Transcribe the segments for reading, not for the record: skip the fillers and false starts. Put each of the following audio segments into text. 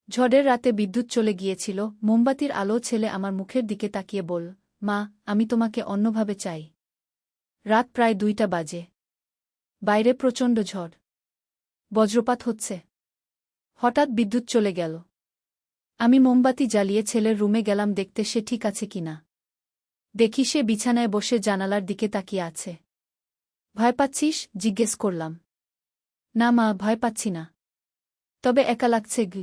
ঝড়ের রাতে বিদ্যুৎ চলে গিয়েছিল। মোমবাতির আলো ছেলে আমার মুখের দিকে তাকিয়ে বল, মা, আমি তোমাকে অন্যভাবে চাই। রাত প্রায় 2টা বাজে। বাইরে প্রচণ্ড ঝড়। বজ্রপাত হচ্ছে। হঠাৎ বিদ্যুৎ চলে গেল। আমি মোমবাতি জ্বালিয়ে ছেলের রুমে গেলাম দেখতে সে ঠিক আছে কিনা। দেখি সে বিছানায় বসে জানালার দিকে তাকিয়ে আছে। ভয় পাচ্ছিস? জিজ্ঞেস করলাম। না মা, ভয় পাচ্ছি না। তবে একা লাগছে গু।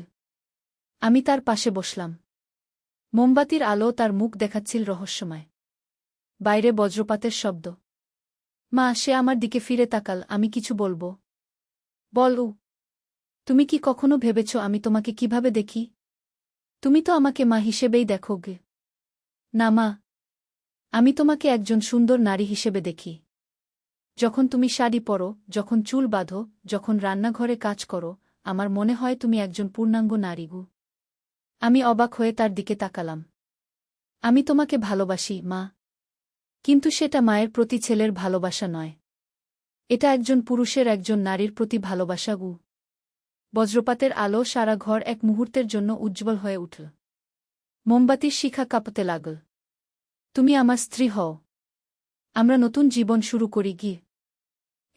আমি তার পাশে বসলাম। মোমবাতির আলো তার মুখ দেখাচ্ছিল রহস্যময়। বাইরে বজ্রপাতের শব্দ। মা, সে আমার দিকে ফিরে তাকাল। আমি কিছু বলবো? বল। তুমি কি কখনো ভেবেছ আমি তোমাকে কিভাবে দেখি? তুমি তো আমাকে মা হিসেবেই দেখো গে। না মা, আমি তোমাকে একজন সুন্দর নারী হিসেবে দেখি। যখন তুমি শাড়ি পরো, যখন চুল বাঁধো, যখন রান্নাঘরে কাজ করো, আমার মনে হয় তুমি একজন পূর্ণাঙ্গ নারী গু। আমি অবাক হয়ে তার দিকে তাকালাম। আমি তোমাকে ভালোবাসি মা। কিন্তু সেটা মায়ের প্রতি ছেলের ভালোবাসা নয়। এটা একজন পুরুষের একজন নারীর প্রতি ভালোবাসা গু। বজ্রপাতের আলো সারা ঘর এক মুহূর্তের জন্য উজ্জ্বল হয়ে উঠল। মোমবাতির শিখা কাঁপতে লাগল। তুমি আমার স্ত্রী হও। আমরা নতুন জীবন শুরু করি গিয়ে।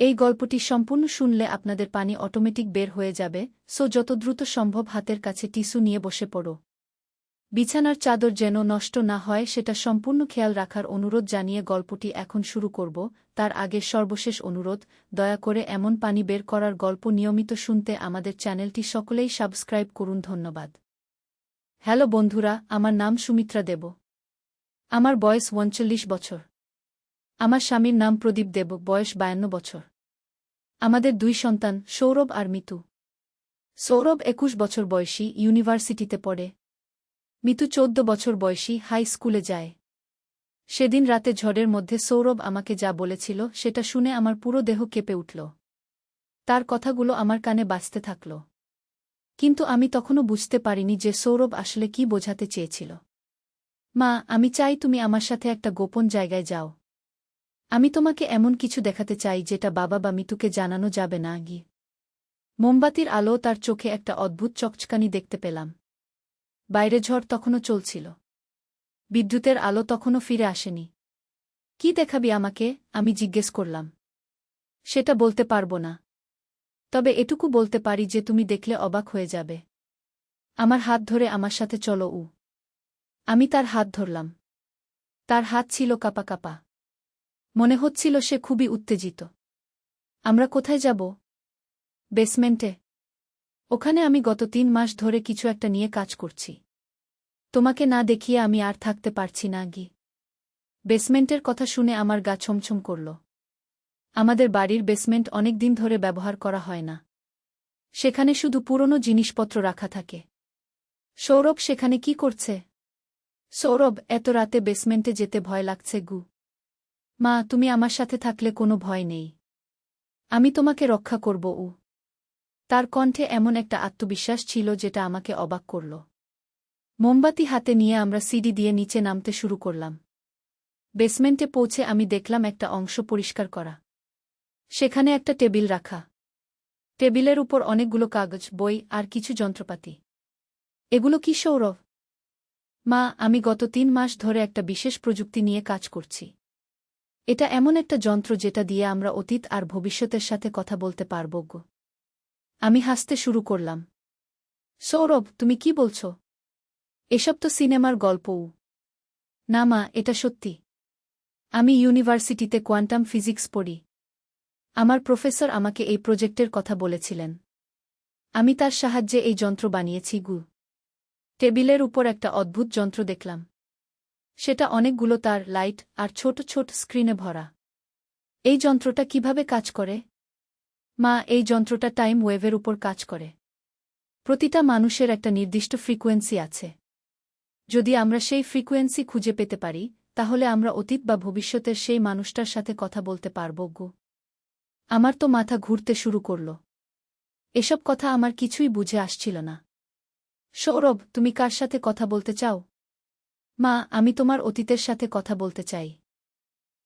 এই গল্পটি সম্পূর্ণ শুনলে আপনাদের পানি অটোমেটিক বের হয়ে যাবে, সো যত দ্রুত সম্ভব হাতের কাছে টিস্যু নিয়ে বসে পড়ো। বিছানার চাদর যেন নষ্ট না হয় সেটা সম্পূর্ণ খেয়াল রাখার অনুরোধ জানিয়ে গল্পটি এখন শুরু করব। তার আগে সর্বশেষ অনুরোধ, দয়া করে এমন পানি বের করার গল্প নিয়মিত শুনতে আমাদের চ্যানেলটি সকলেই সাবস্ক্রাইব করুন। ধন্যবাদ। হ্যালো বন্ধুরা, আমার নাম সুমিত্রা দেব। আমার বয়স 39 বছর। আমার স্বামীর নাম প্রদীপ দেব, বয়স 52 বছর। আমাদের 2 সন্তান, সৌরভ আর মিতু। সৌরভ 21 বছর বয়সী, ইউনিভার্সিটিতে পড়ে। মিতু 14 বছর বয়সী, হাই স্কুলে যায়। সেদিন রাতে ঝড়ের মধ্যে সৌরভ আমাকে যা বলেছিল সেটা শুনে আমার পুরো দেহ কেঁপে উঠল। তার কথাগুলো আমার কানে বাজতে থাকল। কিন্তু আমি তখনও বুঝতে পারিনি যে সৌরভ আসলে কি বোঝাতে চেয়েছিল। মা, আমি চাই তুমি আমার সাথে একটা গোপন জায়গায় যাও। আমি তোমাকে এমন কিছু দেখাতে চাই যেটা বাবা বা মিতুকে জানানো যাবে না গি। মোমবাতির আলো তার চোখে একটা অদ্ভুত চকচকানি দেখতে পেলাম। বাইরে ঝড় তখনও চলছিল। বিদ্যুতের আলো তখনও ফিরে আসেনি। কি দেখাবি আমাকে? আমি জিজ্ঞেস করলাম। সেটা বলতে পারবো না। তবে এটুকু বলতে পারি যে তুমি দেখলে অবাক হয়ে যাবে। আমার হাত ধরে আমার সাথে চলো। আমি তার হাত ধরলাম। তার হাত ছিল কাঁপা কাঁপা। মনে হচ্ছিল সে খুবই উত্তেজিত। আমরা কোথায় যাব? বেসমেন্টে। ওখানে আমি গত 3 মাস ধরে কিছু একটা নিয়ে কাজ করছি। তোমাকে না দেখিয়ে আমি আর থাকতে পারছি না গি। বেসমেন্টের কথা শুনে আমার গা ছমছম করল। আমাদের বাড়ির বেসমেন্ট অনেক দিন ধরে ব্যবহার করা হয় না। সেখানে শুধু পুরনো জিনিসপত্র রাখা থাকে। সৌরভ সেখানে কি করছে? সৌরভ, এত রাতে বেসমেন্টে যেতে ভয় লাগছে গু। মা, তুমি আমার সাথে থাকলে কোনো ভয় নেই। আমি তোমাকে রক্ষা করব। তার কণ্ঠে এমন একটা আত্মবিশ্বাস ছিল যেটা আমাকে অবাক করল। মোমবাতি হাতে নিয়ে আমরা সিঁড়ি দিয়ে নিচে নামতে শুরু করলাম। বেসমেন্টে পৌঁছে আমি দেখলাম একটা অংশ পরিষ্কার করা। সেখানে একটা টেবিল রাখা। টেবিলের উপর অনেকগুলো কাগজ, বই আর কিছু যন্ত্রপাতি। এগুলো কি সৌরভ? মা, আমি গত 3 মাস ধরে একটা বিশেষ প্রযুক্তি নিয়ে কাজ করছি। এটা এমন একটা যন্ত্র যেটা দিয়ে আমরা অতীত আর ভবিষ্যতের সাথে কথা বলতে পারব গো। আমি হাসতে শুরু করলাম। সৌরভ, তুমি কি বলছ? এসব তো সিনেমার গল্পও। না মা, এটা সত্যি। আমি ইউনিভার্সিটিতে কোয়ান্টাম ফিজিক্স পড়ি। আমার প্রফেসর আমাকে এই প্রজেক্টের কথা বলেছিলেন। আমি তার সাহায্যে এই যন্ত্র বানিয়েছি গু। টেবিলের উপর একটা অদ্ভুত যন্ত্র দেখলাম। সেটা অনেকগুলো তার, লাইট আর ছোট ছোট স্ক্রিনে ভরা। এই যন্ত্রটা কিভাবে কাজ করে? মা, এই যন্ত্রটা টাইম ওয়েভের উপর কাজ করে। প্রতিটা মানুষের একটা নির্দিষ্ট ফ্রিকোয়েন্সি আছে। যদি আমরা সেই ফ্রিকোয়েন্সি খুঁজে পেতে পারি, তাহলে আমরা অতীত বা ভবিষ্যতের সেই মানুষটার সাথে কথা বলতে পারব গো। আমার তো মাথা ঘুরতে শুরু করল। এসব কথা আমার কিছুই বুঝে আসছিল না। সৌরভ, তুমি কার সাথে কথা বলতে চাও? মা, আমি তোমার অতীতের সাথে কথা বলতে চাই।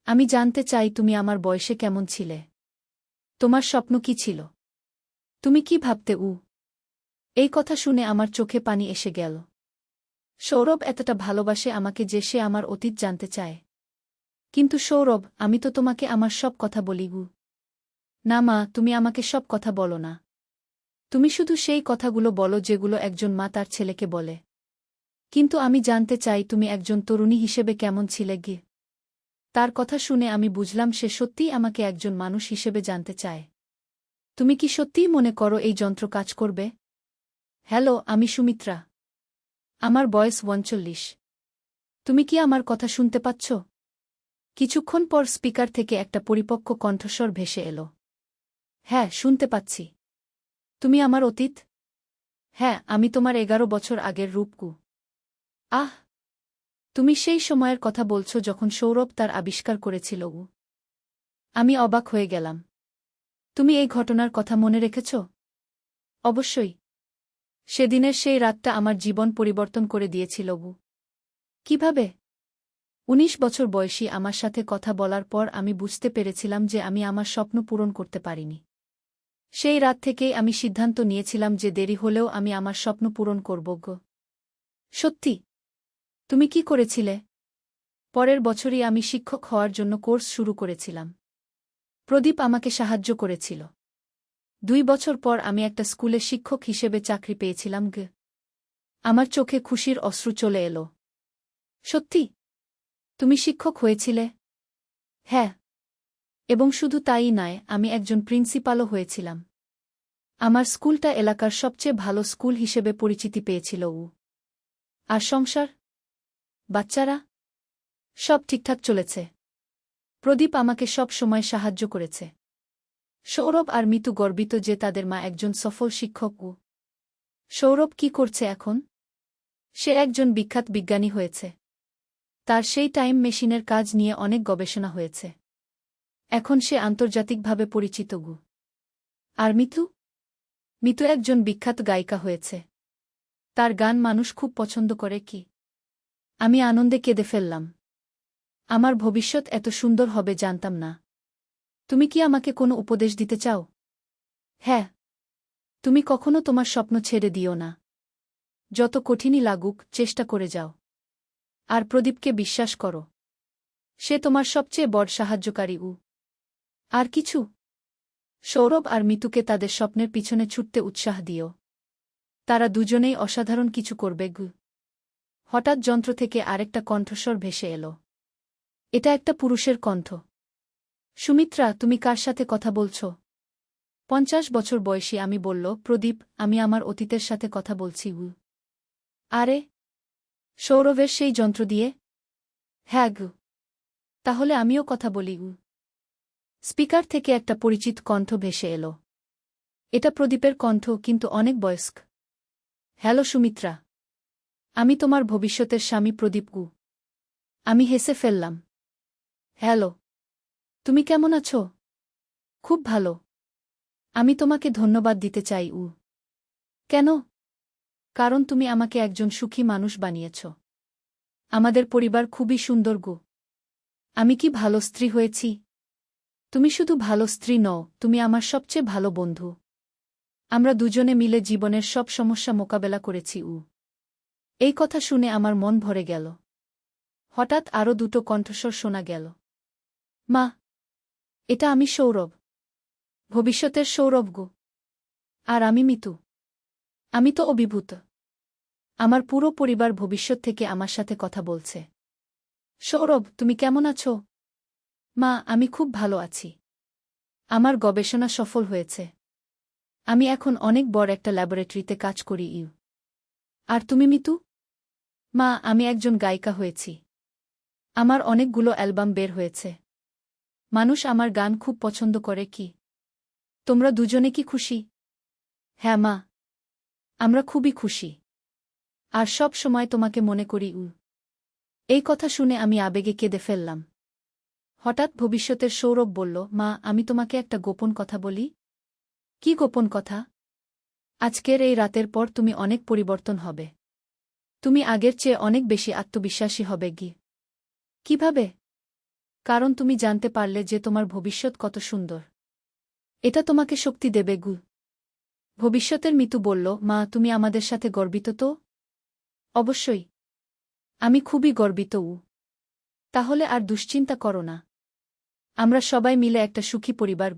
আমি জানতে চাই তুমি আমার বয়সে কেমন ছিলে। তোমার স্বপ্ন কি ছিল? তুমি কি ভাবতে? এই কথা শুনে আমার চোখে পানি এসে গেল। সৌরভ এতটা ভালোবাসে আমাকে যে সে আমার অতীত জানতে চায়। কিন্তু সৌরভ, আমি তো তোমাকে আমার সব কথা বলি গু। না মা, তুমি আমাকে সব কথা বলো না। তুমি শুধু সেই কথাগুলো বলো যেগুলো একজন মা তার ছেলেকে বলে। কিন্তু আমি জানতে চাই তুমি একজন তরুণী হিসেবে কেমন ছিলে গে। তার কথা শুনে আমি বুঝলাম সে সত্যিই আমাকে একজন মানুষ হিসেবে জানতে চায়। তুমি কি সত্যিই মনে করো এই যন্ত্র কাজ করবে? হ্যালো, আমি সুমিত্রা। আমার বয়স ৩৯। তুমি কি আমার কথা শুনতে পাচ্ছ? কিছুক্ষণ পর স্পিকার থেকে একটা পরিপক্ক কণ্ঠস্বর ভেসে এলো। হ্যাঁ, শুনতে পাচ্ছি। তুমি আমার অতীত? হ্যাঁ, আমি তোমার ১১ বছর আগের রূপকু। আহ! তুমি সেই সময়ের কথা বলছো যখন সৌরভ তার আবিষ্কার করেছিল উ। আমি অবাক হয়ে গেলাম। তুমি এই ঘটনার কথা মনে রেখেছ? অবশ্যই। সেদিনের সেই রাতটা আমার জীবন পরিবর্তন করে দিয়েছিল উ। কিভাবে? ১৯ বছর বয়সী আমার সাথে কথা বলার পর আমি বুঝতে পেরেছিলাম যে আমি আমার স্বপ্ন পূরণ করতে পারিনি। সেই রাত থেকেই আমি সিদ্ধান্ত নিয়েছিলাম যে দেরি হলেও আমি আমার স্বপ্ন পূরণ করব গো। সত্যি? তুমি কি করেছিলে? পরের বছরই আমি শিক্ষক হওয়ার জন্য কোর্স শুরু করেছিলাম। প্রদীপ আমাকে সাহায্য করেছিল। ২ বছর পর আমি একটা স্কুলে শিক্ষক হিসেবে চাকরি পেয়েছিলাম গে। আমার চোখে খুশির অশ্রু চলে এলো। সত্যি? তুমি শিক্ষক হয়েছিলে? হ্যাঁ। এবং শুধু তাই নয়, আমি একজন প্রিন্সিপালও হয়েছিলাম। আমার স্কুলটা এলাকার সবচেয়ে ভালো স্কুল হিসেবে পরিচিতি পেয়েছিল উ। আর সংসার? বাচ্চারা? সব ঠিকঠাক চলেছে। প্রদীপ আমাকে সব সময় সাহায্য করেছে। সৌরভ আর মিতু গর্বিত যে তাদের মা একজন সফল শিক্ষক উ। সৌরভ কি করছে এখন? সে একজন বিখ্যাত বিজ্ঞানী হয়েছে। তার সেই টাইম মেশিনের কাজ নিয়ে অনেক গবেষণা হয়েছে। এখন সে আন্তর্জাতিকভাবে পরিচিত গু। আর মিতু? মিতু একজন বিখ্যাত গায়িকা হয়েছে। তার গান মানুষ খুব পছন্দ করে কি। আমি আনন্দে কেঁদে ফেললাম। আমার ভবিষ্যৎ এত সুন্দর হবে জানতাম না। তুমি কি আমাকে কোনো উপদেশ দিতে চাও? হ্যাঁ। তুমি কখনো তোমার স্বপ্ন ছেড়ে দিও না। যত কঠিনই লাগুক, চেষ্টা করে যাও। আর প্রদীপকে বিশ্বাস করো। সে তোমার সবচেয়ে বড় সাহায্যকারী উ। আর কিছু? সৌরভ আর মিতুকে তাদের স্বপ্নের পিছনে ছুটতে উৎসাহ দিও। তারা দুজনেই অসাধারণ কিছু করবে গু। হঠাৎ যন্ত্র থেকে আরেকটা কণ্ঠস্বর ভেসে এলো। এটা একটা পুরুষের কণ্ঠ। সুমিত্রা, তুমি কার সাথে কথা বলছ? ৫০ বছর বয়সী আমি বলল, প্রদীপ, আমি আমার অতীতের সাথে কথা বলছি উ। আরে, সৌরভের সেই যন্ত্র দিয়ে? হ্যাঁ গু। তাহলে আমিও কথা বলি উ। স্পিকার থেকে একটা পরিচিত কণ্ঠ ভেসে এলো। এটা প্রদীপের কণ্ঠ, কিন্তু অনেক বয়স্ক। হ্যালো সুমিত্রা। আমি তোমার ভবিষ্যতের স্বামী প্রদীপ গু। আমি হেসে ফেললাম। হ্যালো। তুমি কেমন আছো? খুব ভালো। আমি তোমাকে ধন্যবাদ দিতে চাই উ। কেন? কারণ তুমি আমাকে একজন সুখী মানুষ বানিয়েছ। আমাদের পরিবার খুবই সুন্দর গো। আমি কি ভালো স্ত্রী হয়েছি? তুমি শুধু ভালো স্ত্রী নও, তুমি আমার সবচেয়ে ভালো বন্ধু। আমরা দুজনে মিলে জীবনের সব সমস্যা মোকাবেলা করেছি উ। এই কথা শুনে আমার মন ভরে গেল। হঠাৎ আরও দুটো কণ্ঠস্বর শোনা গেল। মা! এটা আমি সৌরভ। ভবিষ্যতের সৌরভ গো। আর আমি মিতু। আমি তো অভিভূত। আমার পুরো পরিবার ভবিষ্যৎ থেকে আমার সাথে কথা বলছে। সৌরভ, তুমি কেমন আছো? মা, আমি খুব ভালো আছি। আমার গবেষণা সফল হয়েছে। আমি এখন অনেক বড় একটা ল্যাবরেটরিতে কাজ করি ইউ। আর তুমি মিতু? মা, আমি একজন গায়িকা হয়েছি। আমার অনেকগুলো অ্যালবাম বের হয়েছে। মানুষ আমার গান খুব পছন্দ করে কি। তোমরা দুজনে কি খুশি? হ্যাঁ মা। আমরা খুবই খুশি। আর সব সময় তোমাকে মনে করি উ। এই কথা শুনে আমি আবেগে কেঁদে ফেললাম। হঠাৎ ভবিষ্যতের সৌরভ বলল, মা, আমি তোমাকে একটা গোপন কথা বলি। কি গোপন কথা? আজকের এই রাতের পর তুমি অনেক পরিবর্তন হবে। তুমি আগের চেয়ে অনেক বেশি আত্মবিশ্বাসী হবে গি। কিভাবে? কারণ তুমি জানতে পারলে যে তোমার ভবিষ্যৎ কত সুন্দর। এটা তোমাকে শক্তি দেবে গু। ভবিষ্যতের মিতু বলল, মা তুমি আমাদের সাথে গর্বিত তো? অবশ্যই। আমি খুবই গর্বিত। তাহলে আর দুশ্চিন্তা করো না। আমরা সবাই মিলে একটা সুখী পরিবার।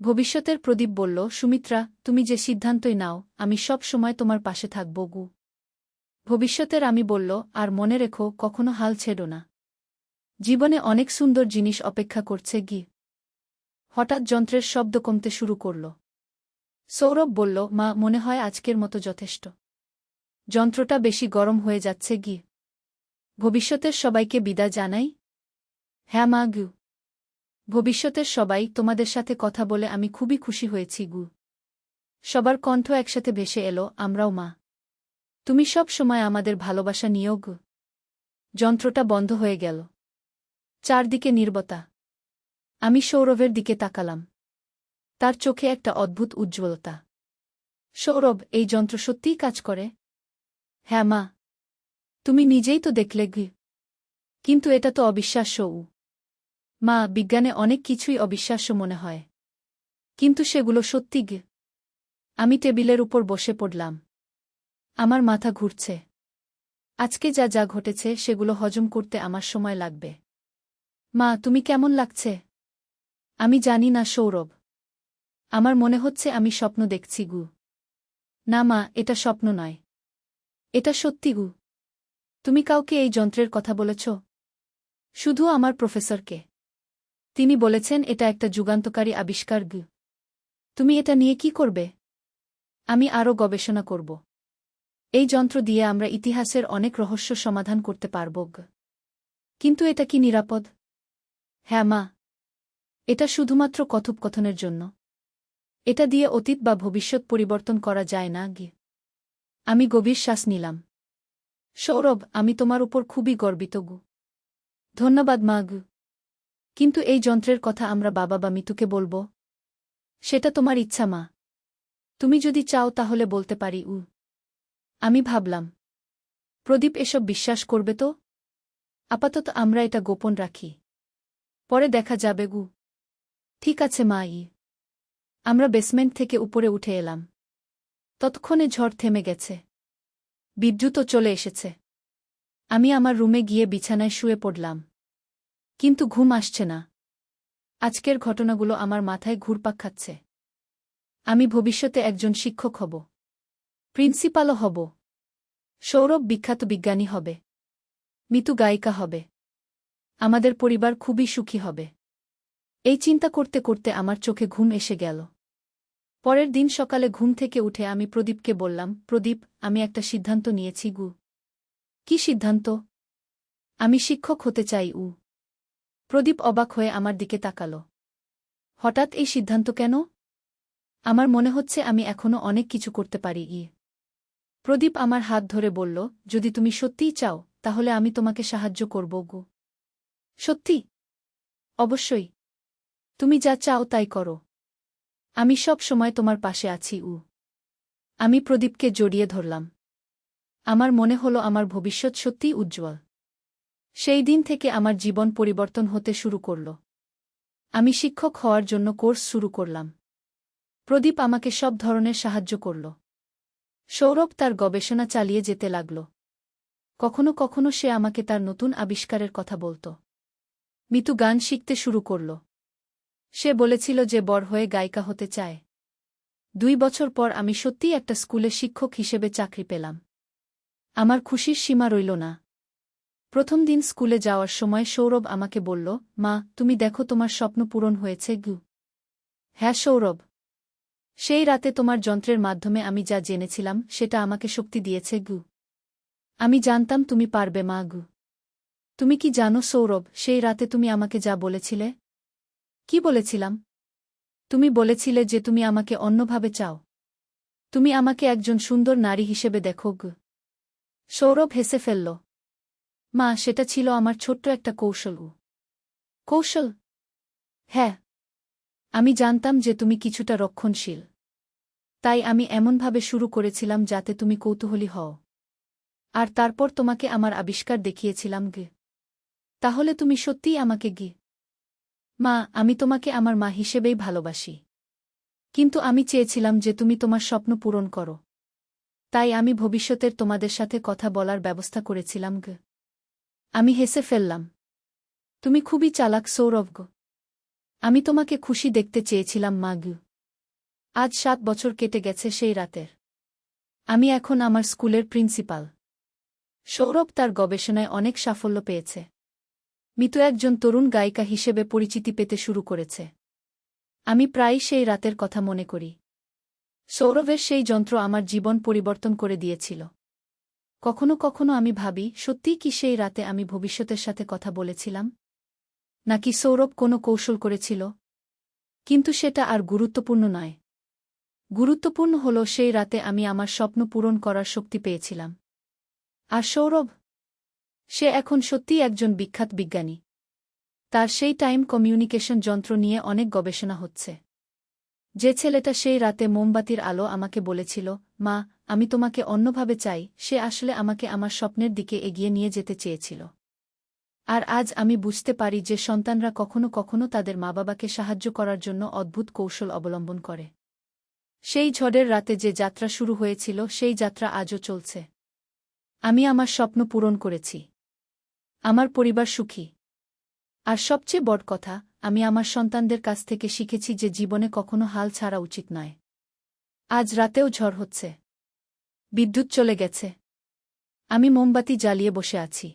ভবিষ্যতের প্রদীপ বলল, সুমিত্রা তুমি যে সিদ্ধান্তই নাও আমি সব সময় তোমার পাশে থাকব। ভবিষ্যতের আমি বলল, আর মনে রেখো কখনো হাল ছেড়ো না। জীবনে অনেক সুন্দর জিনিস অপেক্ষা করছে। হঠাৎ যন্ত্রের শব্দ কমতে শুরু করল। সৌরভ বলল, মা মনে হয় আজকের মতো যথেষ্ট। যন্ত্রটা বেশি গরম হয়ে যাচ্ছে। ভবিষ্যতের সবাইকে বিদায় জানাই। হ্যাঁ মা। ভবিষ্যতের সবাই তোমাদের সাথে কথা বলে আমি খুবই খুশি হয়েছি। সবার কণ্ঠ একসাথে ভেসে এলো, আমরাও মা। তুমি সব সময় আমাদের ভালোবাসা নিয়োগ। যন্ত্রটা বন্ধ হয়ে গেল। চারদিকে নীরবতা। আমি সৌরভের দিকে তাকালাম। তার চোখে একটা অদ্ভুত উজ্জ্বলতা। সৌরভ, এই যন্ত্র সত্যিই কাজ করে? হ্যাঁ মা। তুমি নিজেই তো দেখলে। কিন্তু এটা তো অবিশ্বাস্য। মা, বিজ্ঞানে অনেক কিছুই অবিশ্বাস্য মনে হয়। কিন্তু সেগুলো সত্যি। আমি টেবিলের উপর বসে পড়লাম। আমার মাথা ঘুরছে। আজকে যা যা ঘটেছে সেগুলো হজম করতে আমার সময় লাগবে। মা, তুমি কেমন লাগছে? আমি জানি না সৌরভ। আমার মনে হচ্ছে আমি স্বপ্ন দেখছি। না মা, এটা স্বপ্ন নয়। এটা সত্যি। তুমি কাউকে এই যন্ত্রের কথা বলেছ? শুধু আমার প্রফেসরকে। তিনি বলেছেন এটা একটা যুগান্তকারী আবিষ্কার। তুমি এটা নিয়ে কি করবে? আমি আরও গবেষণা করব। এই যন্ত্র দিয়ে আমরা ইতিহাসের অনেক রহস্য সমাধান করতে পারব। কিন্তু এটা কি নিরাপদ? হ্যাঁ মা। এটা শুধুমাত্র কথোপকথনের জন্য। এটা দিয়ে অতীত বা ভবিষ্যৎ পরিবর্তন করা যায় না। আমি গভীর শ্বাস নিলাম। সৌরভ, আমি তোমার উপর খুবই গর্বিত। ধন্যবাদ মা। কিন্তু এই যন্ত্রের কথা আমরা বাবা বা মিতুকে বলব? সেটা তোমার ইচ্ছা মা। তুমি যদি চাও তাহলে বলতে পারি। আমি ভাবলাম, প্রদীপ এসব বিশ্বাস করবে তো? আপাতত আমরা এটা গোপন রাখি। পরে দেখা যাবে। ঠিক আছে মা। আমরা বেসমেন্ট থেকে উপরে উঠে এলাম। ততক্ষণে ঝড় থেমে গেছে। বিদ্যুৎও চলে এসেছে। আমি আমার রুমে গিয়ে বিছানায় শুয়ে পড়লাম। কিন্তু ঘুম আসছে না। আজকের ঘটনাগুলো আমার মাথায় ঘুরপাক খাচ্ছে। আমি ভবিষ্যতে একজন শিক্ষক হব। প্রিন্সিপালও হব। সৌরভ বিখ্যাত বিজ্ঞানী হবে। মিতু গায়িকা হবে। আমাদের পরিবার খুবই সুখী হবে। এই চিন্তা করতে করতে আমার চোখে ঘুম এসে গেল। পরের দিন সকালে ঘুম থেকে উঠে আমি প্রদীপকে বললাম, প্রদীপ, আমি একটা সিদ্ধান্ত নিয়েছি। কি সিদ্ধান্ত? আমি শিক্ষক হতে চাই। প্রদীপ অবাক হয়ে আমার দিকে তাকাল। হঠাৎ এই সিদ্ধান্ত কেন? আমার মনে হচ্ছে আমি এখনো অনেক কিছু করতে পারি। প্রদীপ আমার হাত ধরে বলল, যদি তুমি সত্যিই চাও তাহলে আমি তোমাকে সাহায্য করব। সত্যি? অবশ্যই। তুমি যা চাও তাই করো। আমি সব সময় তোমার পাশে আছি। আমি প্রদীপকে জড়িয়ে ধরলাম। আমার মনে হলো আমার ভবিষ্যৎ সত্যিই উজ্জ্বল। সেই দিন থেকে আমার জীবন পরিবর্তন হতে শুরু করল। আমি শিক্ষক হওয়ার জন্য কোর্স শুরু করলাম। প্রদীপ আমাকে সব ধরনের সাহায্য করল। সৌরভ তার গবেষণা চালিয়ে যেতে লাগল। কখনো কখনো সে আমাকে তার নতুন আবিষ্কারের কথা বলত। মিতু গান শিখতে শুরু করল। সে বলেছিল যে বড় হয়ে গায়িকা হতে চায়। 2 বছর পর আমি সত্যিই একটা স্কুলে শিক্ষক হিসেবে চাকরি পেলাম। আমার খুশির সীমা রইল না। প্রথম দিন স্কুলে যাওয়ার সময় সৌরভ আমাকে বলল, মা, তুমি দেখো তোমার স্বপ্ন পূরণ হয়েছে। হ্যাঁ সৌরভ। সেই রাতে তোমার যন্ত্রের মাধ্যমে আমি যা জেনেছিলাম সেটা আমাকে শক্তি দিয়েছে। আমি জানতাম তুমি পারবে মা। তুমি কি জানো সৌরভ, সেই রাতে তুমি আমাকে যা বলেছিলে? কি বলেছিলাম? তুমি বলেছিলে যে তুমি আমাকে অন্যভাবে চাও। তুমি আমাকে একজন সুন্দর নারী হিসেবে দেখো। সৌরভ হেসে ফেলল। মা, সেটা ছিল আমার ছোট্ট একটা কৌশল। কৌশল? হ্যাঁ। আমি জানতাম যে তুমি কিছুটা রক্ষণশীল। তাই আমি এমনভাবে শুরু করেছিলাম যাতে তুমি কৌতূহলী হও। আর তারপর তোমাকে আমার আবিষ্কার দেখিয়েছিলাম। তাহলে তুমি সত্যিই আমাকে। মা, আমি তোমাকে আমার মা হিসেবেই ভালোবাসি। কিন্তু আমি চেয়েছিলাম যে তুমি তোমার স্বপ্ন পূরণ করো। তাই আমি ভবিষ্যতের তোমাদের সাথে কথা বলার ব্যবস্থা করেছিলাম গ। আমি হেসে ফেললাম। তুমি খুবই চালাক সৌরভ গ। আমি তোমাকে খুশি দেখতে চেয়েছিলাম মা গু। আজ 7 বছর কেটে গেছে সেই রাতের। আমি এখন আমার স্কুলের প্রিন্সিপাল। সৌরভ তার গবেষণায় অনেক সাফল্য পেয়েছে। মিতু একজন তরুণ গায়িকা হিসেবে পরিচিতি পেতে শুরু করেছে। আমি প্রায়ই সেই রাতের কথা মনে করি। সৌরভের সেই যন্ত্র আমার জীবন পরিবর্তন করে দিয়েছিল। কখনো কখনো আমি ভাবি, সত্যিই কি সেই রাতে আমি ভবিষ্যতের সাথে কথা বলেছিলাম? নাকি সৌরভ কোনো কৌশল করেছিল? কিন্তু সেটা আর গুরুত্বপূর্ণ নয়। গুরুত্বপূর্ণ হল সেই রাতে আমি আমার স্বপ্ন পূরণ করার শক্তি পেয়েছিলাম। আর সৌরভ? সে এখন সত্যিই একজন বিখ্যাত বিজ্ঞানী। তার সেই টাইম কমিউনিকেশন যন্ত্র নিয়ে অনেক গবেষণা হচ্ছে। যে ছেলেটা সেই রাতে মোমবাতির আলো আমাকে বলেছিল, মা, আমি তোমাকে অন্যভাবে চাই, সে আসলে আমাকে আমার স্বপ্নের দিকে এগিয়ে নিয়ে যেতে চেয়েছিল। আর আজ আমি বুঝতে পারি যে সন্তানরা কখনো কখনো তাদের মা-বাবাকে সাহায্য করার জন্য অদ্ভুত কৌশল অবলম্বন করে। সেই ঝড়ের রাতে যে যাত্রা শুরু হয়েছিল সেই যাত্রা আজও চলছে। আমি আমার স্বপ্ন পূরণ করেছি। আমার পরিবার সুখী। আর সবচেয়ে বড় কথা, আমি আমার সন্তানদের কাছ থেকে শিখেছি যে জীবনে কখনো হাল ছাড়া উচিত নয়। আজ রাতেও ঝড় হচ্ছে। বিদ্যুৎ চলে গেছে। আমি মোমবাতি জ্বালিয়ে বসে আছি।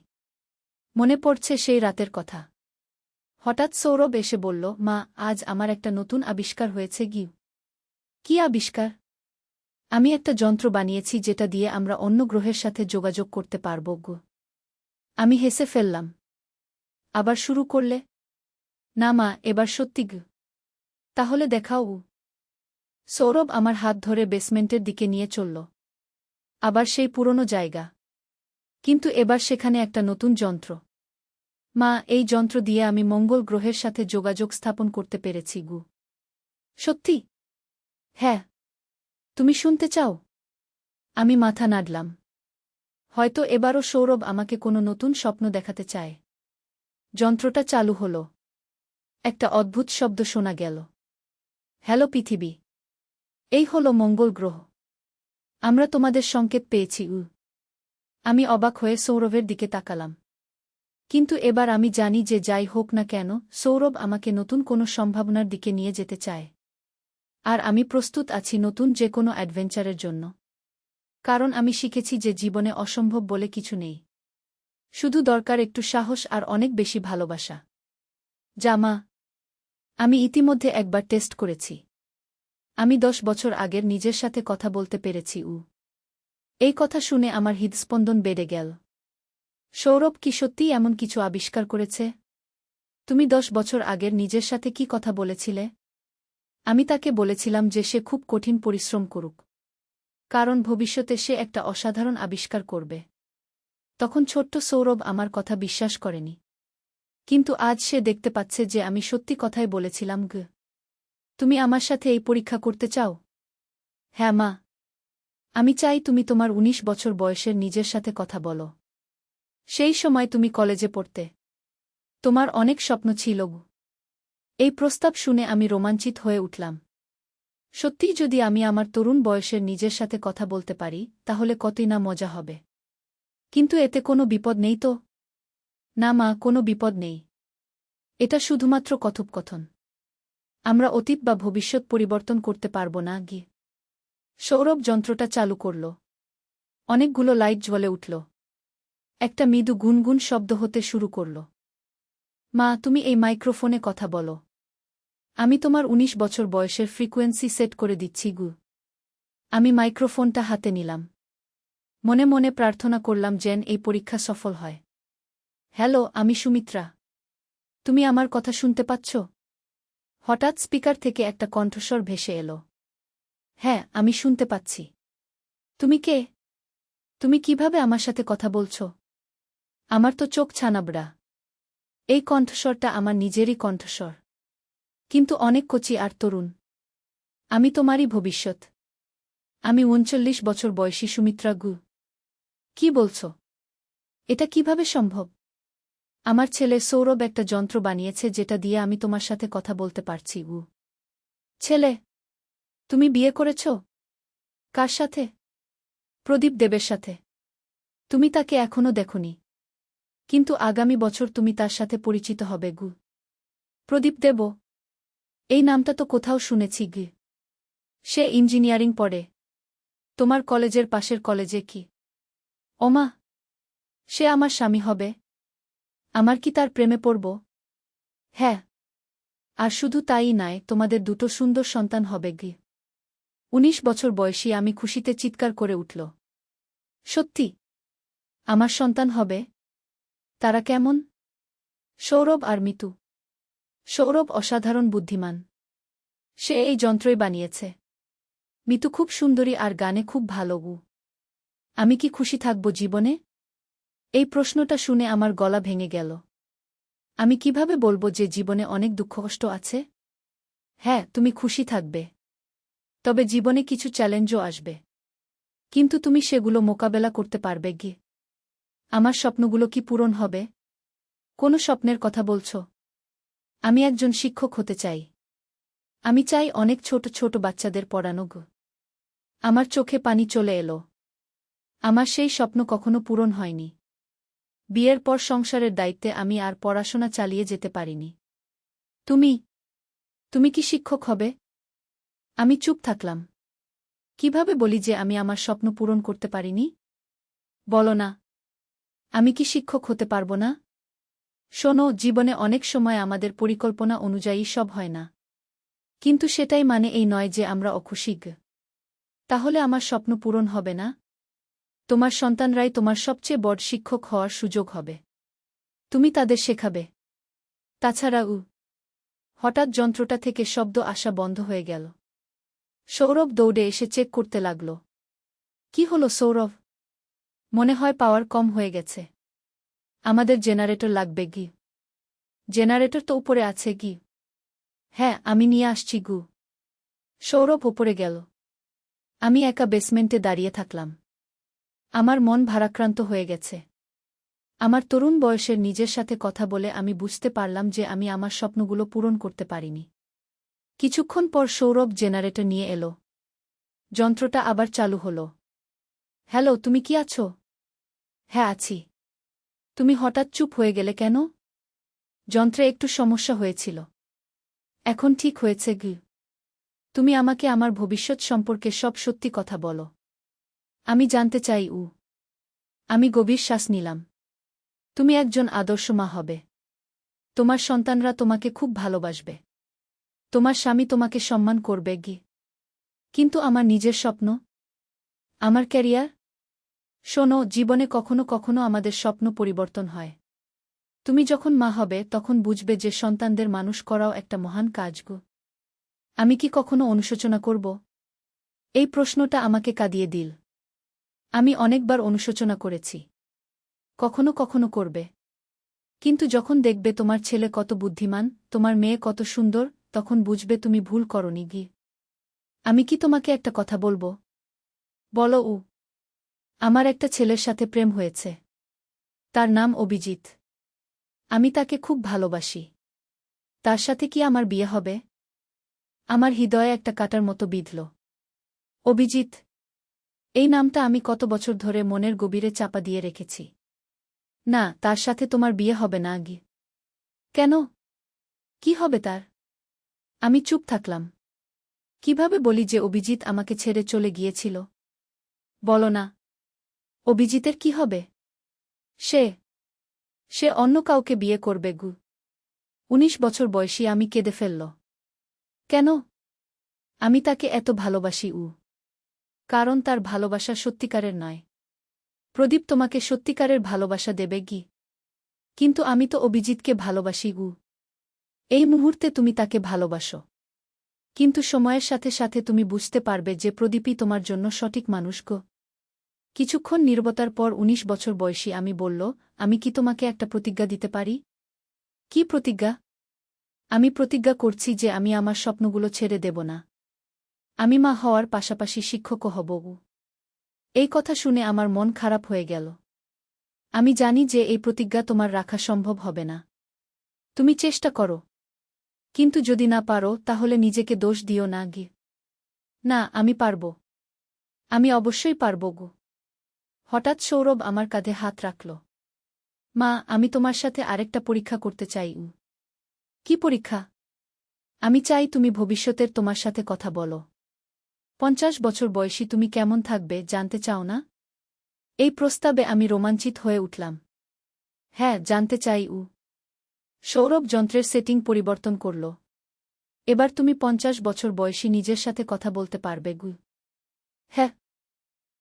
মনে পড়ছে সেই রাতের কথা। হঠাৎ সৌরভ এসে বলল, মা, আজ আমার একটা নতুন আবিষ্কার হয়েছে গি। কি আবিষ্কার? আমি একটা যন্ত্র বানিয়েছি যেটা দিয়ে আমরা অন্য গ্রহের সাথে যোগাযোগ করতে পারব গো। আমি হেসে ফেললাম। আবার শুরু করলে? না মা, এবার সত্যি গো। তাহলে দেখাও। সৌরভ আমার হাত ধরে বেসমেন্টের দিকে নিয়ে চলল। আবার সেই পুরনো জায়গা। কিন্তু এবার সেখানে একটা নতুন যন্ত্র। মা, এই যন্ত্র দিয়ে আমি মঙ্গল গ্রহের সাথে যোগাযোগ স্থাপন করতে পেরেছি গু। সত্যি? হ্যাঁ। তুমি শুনতে চাও? আমি মাথা নাড়লাম। হয়তো এবারও সৌরভ আমাকে কোনো নতুন স্বপ্ন দেখাতে চায়। যন্ত্রটা চালু হল। একটা অদ্ভুত শব্দ শোনা গেল। হ্যালো পৃথিবী। এই হল মঙ্গল গ্রহ। আমরা তোমাদের সংকেত পেয়েছি উ। আমি অবাক হয়ে সৌরভের দিকে তাকালাম। কিন্তু এবার আমি জানি যে যাই হোক না কেন, সৌরভ আমাকে নতুন কোনো সম্ভাবনার দিকে নিয়ে যেতে চায়। আর আমি প্রস্তুত আছি নতুন যে কোনো অ্যাডভেঞ্চারের জন্য। কারণ আমি শিখেছি যে জীবনে অসম্ভব বলে কিছু নেই। শুধু দরকার একটু সাহস আর অনেক বেশি ভালোবাসা। যা মা। আমি ইতিমধ্যে একবার টেস্ট করেছি। আমি 10 বছর আগের নিজের সাথে কথা বলতে পেরেছি উ। এই কথা শুনে আমার হৃদস্পন্দন বেড়ে গেল। সৌরভ কি সত্যিই এমন কিছু আবিষ্কার করেছে? তুমি 10 বছর আগের নিজের সাথে কি কথা বলেছিলে? আমি তাকে বলেছিলাম যে সে খুব কঠিন পরিশ্রম করুক। কারণ ভবিষ্যতে সে একটা অসাধারণ আবিষ্কার করবে। তখন ছোট্ট সৌরভ আমার কথা বিশ্বাস করেনি। কিন্তু আজ সে দেখতে পাচ্ছে যে আমি সত্যি কথাই বলেছিলাম গ। তুমি আমার সাথে এই পরীক্ষা করতে চাও? হ্যাঁ মা। আমি চাই তুমি তোমার 19 বছর বয়সের নিজের সাথে কথা বলো। সেই সময় তুমি কলেজে পড়তে। তোমার অনেক স্বপ্ন ছিল গো। এই প্রস্তাব শুনে আমি রোমাঞ্চিত হয়ে উঠলাম। সত্যিই যদি আমি আমার তরুণ বয়সের নিজের সাথে কথা বলতে পারি, তাহলে কতই না মজা হবে। কিন্তু এতে কোনো বিপদ নেই তো? না মা, কোনো বিপদ নেই। এটা শুধুমাত্র কথোপকথন। আমরা অতীত বা ভবিষ্যৎ পরিবর্তন করতে পারব না গি। সৌরভ যন্ত্রটা চালু করল। অনেকগুলো লাইট জ্বলে উঠল। একটা মৃদু গুনগুন শব্দ হতে শুরু করল। মা, তুমি এই মাইক্রোফোনে কথা বলো। আমি তোমার 19 বছর বয়সের ফ্রিকোয়েন্সি সেট করে দিচ্ছি গু। আমি মাইক্রোফোনটা হাতে নিলাম। মনে মনে প্রার্থনা করলাম যেন এই পরীক্ষা সফল হয়। হ্যালো, আমি সুমিত্রা। তুমি আমার কথা শুনতে পাচ্ছ? হঠাৎ স্পিকার থেকে একটা কণ্ঠস্বর ভেসে এলো। হ্যাঁ, আমি শুনতে পাচ্ছি। তুমি কে? তুমি কিভাবে আমার সাথে কথা বলছ? আমার তো চোখ ছানাবড়া। এই কণ্ঠস্বরটা আমার নিজেরই কণ্ঠস্বর। কিন্তু অনেক কচি আর তরুণ। আমি তোমারই ভবিষ্যৎ। আমি 39 বছর বয়সী সুমিত্রা গু। কি বলছ? এটা কিভাবে সম্ভব? আমার ছেলে সৌরভ একটা যন্ত্র বানিয়েছে যেটা দিয়ে আমি তোমার সাথে কথা বলতে পারছি গু। ছেলে? তুমি বিয়ে করেছ? কার সাথে? প্রদীপ দেবের সাথে। তুমি তাকে এখনো দেখনি, কিন্তু আগামী বছর তুমি তার সাথে পরিচিত হবে গু। প্রদীপ দেব? এই নামটা তো কোথাও শুনেছি গি। সে ইঞ্জিনিয়ারিং পড়ে। তোমার কলেজের পাশের কলেজে কি? ওমা, সে আমার স্বামী হবে। আমার কি তার প্রেমে পড়ব? হ্যাঁ। আর শুধু তাই নয়, তোমাদের দুটো সুন্দর সন্তান হবে গি। ১৯ বছর বয়সী আমি খুশিতে চিৎকার করে উঠল। সত্যি? আমার সন্তান হবে? তারা কেমন? সৌরভ আর মিতু। সৌরভ অসাধারণ বুদ্ধিমান। সে এই যন্ত্রই বানিয়েছে। মিতু খুব সুন্দরী আর গানে খুব ভালো গু। আমি কি খুশি থাকব জীবনে? এই প্রশ্নটা শুনে আমার গলা ভেঙে গেল। আমি কিভাবে বলবো যে জীবনে অনেক দুঃখকষ্ট আছে? হ্যাঁ, তুমি খুশি থাকবে। তবে জীবনে কিছু চ্যালেঞ্জও আসবে। কিন্তু তুমি সেগুলো মোকাবেলা করতে পারবে কি? আমার স্বপ্নগুলো কি পূরণ হবে? কোনো স্বপ্নের কথা বলছ? আমি একজন শিক্ষক হতে চাই। আমি চাই অনেক ছোট ছোট বাচ্চাদের পড়ানো গো। আমার চোখে পানি চলে এলো। আমার সেই স্বপ্ন কখনো পূরণ হয়নি। বিয়ের পর সংসারের দায়িত্বে আমি আর পড়াশোনা চালিয়ে যেতে পারিনি। তুমি? তুমি কি শিক্ষক হবে? আমি চুপ থাকলাম। কিভাবে বলি যে আমি আমার স্বপ্ন পূরণ করতে পারিনি? বলো না। আমি কি শিক্ষক হতে পারব না? শোনো, জীবনে অনেক সময় আমাদের পরিকল্পনা অনুযায়ী সব হয় না। কিন্তু সেটাই মানে এই নয় যে আমরা অখুশি। তাহলে আমার স্বপ্ন পূরণ হবে না? তোমার সন্তানরাই তোমার সবচেয়ে বড় শিক্ষক হওয়ার সুযোগ হবে। তুমি তাদের শেখাবে। তাছাড়া হঠাৎ যন্ত্রটা থেকে শব্দ আসা বন্ধ হয়ে গেল। সৌরভ দৌড়ে এসে চেক করতে লাগল। কি হলো সৌরভ? মনে হয় পাওয়ার কম হয়ে গেছে। আমাদের জেনারেটর লাগবে গি। জেনারেটর তো উপরে আছে গি। হ্যাঁ, আমি নিয়ে আসছি গু। সৌরভ উপরে গেল। আমি একা বেসমেন্টে দাঁড়িয়ে থাকলাম। আমার মন ভারাক্রান্ত হয়ে গেছে। আমার তরুণ বয়সের নিজের সাথে কথা বলে আমি বুঝতে পারলাম যে আমি আমার স্বপ্নগুলো পূরণ করতে পারিনি। কিছুক্ষণ পর সৌরভ জেনারেটর নিয়ে এলো। যন্ত্রটা আবার চালু হলো। হ্যালো, তুমি কি আছো? হ্যাঁ, আছি। তুমি হঠাৎ চুপ হয়ে গেলে কেন? যন্ত্রে একটু সমস্যা হয়েছিল। এখন ঠিক হয়েছে গি। তুমি আমাকে আমার ভবিষ্যৎ সম্পর্কে সব সত্যি কথা বলো। আমি জানতে চাই। আমি গভীর শ্বাস নিলাম। তুমি একজন আদর্শ মা হবে। তোমার সন্তানরা তোমাকে খুব ভালোবাসবে। তোমার স্বামী তোমাকে সম্মান করবে গি। কিন্তু আমার নিজের স্বপ্ন? আমার ক্যারিয়ার? শোনো, জীবনে কখনো কখনো আমাদের স্বপ্ন পরিবর্তন হয়। তুমি যখন মা হবে তখন বুঝবে যে সন্তানদের মানুষ করাও একটা মহান কাজ গো। আমি কি কখনো অনুশোচনা করব? এই প্রশ্নটা আমাকে কাঁদিয়ে দিল। আমি অনেকবার অনুশোচনা করেছি। কখনো কখনো করবে। কিন্তু যখন দেখবে তোমার ছেলে কত বুদ্ধিমান, তোমার মেয়ে কত সুন্দর, তখন বুঝবে তুমি ভুল করনি গি। আমি কি তোমাকে একটা কথা বলবো? বলো। আমার একটা ছেলের সাথে প্রেম হয়েছে। তার নাম অভিজিৎ। আমি তাকে খুব ভালোবাসি। তার সাথে কি আমার বিয়ে হবে? আমার হৃদয়ে একটা কাঁটার মতো বিঁধল। অভিজিৎ, এই নামটা আমি কত বছর ধরে মনের গভীরে চাপা দিয়ে রেখেছি। না, তার সাথে তোমার বিয়ে হবে না গি। কেন? কি হবে তার? আমি চুপ থাকলাম। কিভাবে বলি যে অভিজিৎ আমাকে ছেড়ে চলে গিয়েছিল? বলো না। অভিজিতের কি হবে? সে সে অন্য কাউকে বিয়ে করবে গু। ১৯ বছর বয়সী আমি কেঁদে ফেলল। কেন? আমি তাকে এত ভালোবাসি। কারণ তার ভালোবাসা সত্যিকারের নয়। প্রদীপ তোমাকে সত্যিকারের ভালোবাসা দেবে গি। কিন্তু আমি তো অভিজিৎকে ভালোবাসি গু। এই মুহূর্তে তুমি তাকে ভালোবাসো। কিন্তু সময়ের সাথে সাথে তুমি বুঝতে পারবে যে প্রদীপই তোমার জন্য সঠিক মানুষ গো। কিছুক্ষণ নীরবতার পর ১৯ বছর বয়সী আমি বলল, আমি কি তোমাকে একটা প্রতিজ্ঞা দিতে পারি? কি প্রতিজ্ঞা? আমি প্রতিজ্ঞা করছি যে আমি আমার স্বপ্নগুলো ছেড়ে দেব না। আমি মা হওয়ার পাশাপাশি শিক্ষকও হব। এই কথা শুনে আমার মন খারাপ হয়ে গেল। আমি জানি যে এই প্রতিজ্ঞা তোমার রাখা সম্ভব হবে না। তুমি চেষ্টা করো। কিন্তু যদি না পারো তাহলে নিজেকে দোষ দিও না গি। না, আমি পারব। আমি অবশ্যই পারব গো। হঠাৎ সৌরভ আমার কাঁধে হাত রাখল। মা, আমি তোমার সাথে আরেকটা পরীক্ষা করতে চাই। কি পরীক্ষা? আমি চাই তুমি ভবিষ্যতের তোমার সাথে কথা বলো। 50 বছর বয়সী তুমি কেমন থাকবে জানতে চাও না? এই প্রস্তাবে আমি রোমাঞ্চিত হয়ে উঠলাম। হ্যাঁ, জানতে চাই। সৌরভ যন্ত্রের সেটিং পরিবর্তন করল। এবার তুমি 50 বছর বয়সী নিজের সাথে কথা বলতে পারবে। হ্যাঁ।